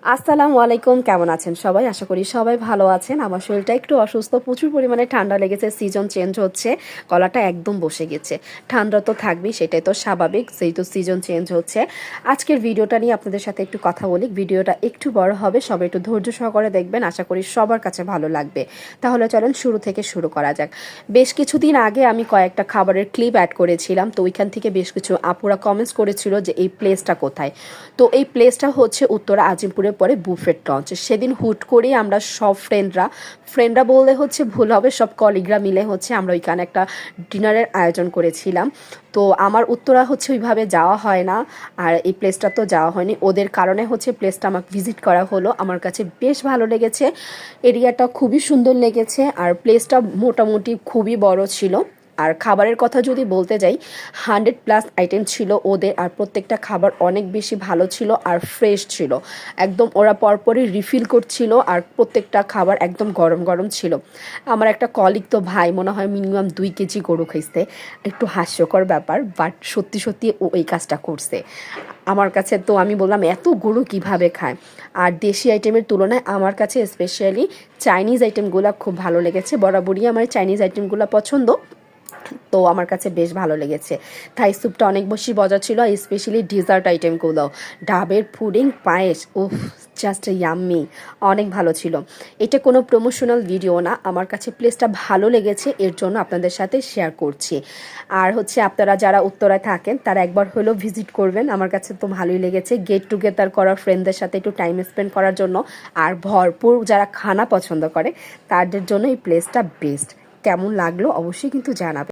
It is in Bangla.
আসসালামু আলাইকুম, কেমন আছেন সবাই? আশা করি সবাই ভালো আছেন। আমার শরীরটা একটু অসুস্থ, প্রচুর পরিমাণে ঠান্ডা লেগেছে, সিজন চেঞ্জ হচ্ছে, গলাটা একদম বসে গেছে। ঠান্ডা তো থাকবেই, সেটাই তো স্বাভাবিক, যেহেতু সিজন চেঞ্জ হচ্ছে। আজকের ভিডিওটা নিয়ে আপনাদের সাথে একটু কথা বলি। ভিডিওটা একটু বড় হবে, সবাই একটু ধৈর্য সহকারে দেখবেন, আশা করি সবার কাছে ভালো লাগবে। তাহলে চলেন শুরু থেকে শুরু করা যাক। বেশ কিছুদিন আগে আমি কয়েকটা খাবারের ক্লিপ অ্যাড করেছিলাম, তো ওইখান থেকে বেশ কিছু আপুরা কমেন্টস করেছিল যে এই প্লেসটা কোথায়। তো এই প্লেসটা হচ্ছে উত্তরা আজিমপুরে পরে বুফেট লঞ্চ। সেদিন হুট করেই আমরা সব ফ্রেন্ডরা বললে হচ্ছে ভুল হবে, সব কলিগরা মিলে হচ্ছে আমরা ওইখানে একটা ডিনারের আয়োজন করেছিলাম। তো আমার উত্তরা হচ্ছে ওইভাবে যাওয়া হয় না, আর এই প্লেসটা তো যাওয়া হয়নি, ওদের কারণে হচ্ছে প্লেসটা আমাকে ভিজিট করা হলো। আমার কাছে বেশ ভালো লেগেছে, এরিয়াটা খুবই সুন্দর লেগেছে, আর প্লেসটা মোটামুটি খুবই বড় ছিল। আর খাবারের কথা যদি বলতে যাই, 100+ আইটেম ছিল ওদের, আর প্রত্যেকটা খাবার অনেক বেশি ভালো ছিল আর ফ্রেশ ছিল। একদম ওরা পরপরই রিফিল করছিল, আর প্রত্যেকটা খাবার একদম গরম গরম ছিল। আমার একটা কলিগ তো ভাই মনে হয় মিনিমাম 2 কেজি গরু খাইছে। একটু হাস্যকর ব্যাপার, বাট সত্যি সত্যি ও এই কাজটা করছে। আমার কাছে তো আমি বললাম এত গরু কিভাবে খায়। আর দেশি আইটেমের তুলনায় আমার কাছে স্পেশালি চাইনিজ আইটেমগুলো খুব ভালো লেগেছে। বরাবরই আমার চাইনিজ আইটেমগুলো পছন্দ, তো আমার কাছে বেশ ভালো লেগেছে। থাই স্যুপটা অনেক বেশি মজা ছিল, স্পেশালি ডিজার্ট আইটেমগুলো, ডাবের পুডিং, পায়েস, উফ, জাস্ট ইয়াম্মি, অনেক ভালো ছিল। এটা কোনো প্রমোশনাল ভিডিও না, আমার কাছে প্লেসটা ভালো লেগেছে, এর জন্য আপনাদের সাথে শেয়ার করছি। আর হচ্ছে আপনারা যারা উত্তরায় থাকেন তারা একবার হলেও ভিজিট করবেন, আমার কাছে তো ভালোই লেগেছে। গেট টুগেদার করার, ফ্রেন্ডদের সাথে একটু টাইম স্পেন্ড করার জন্য, আর ভরপুর যারা খানা পছন্দ করে তাদের জন্য এই প্লেসটা বেস্ট। কেমন লাগলো অবশ্যই কিন্তু জানাবেন।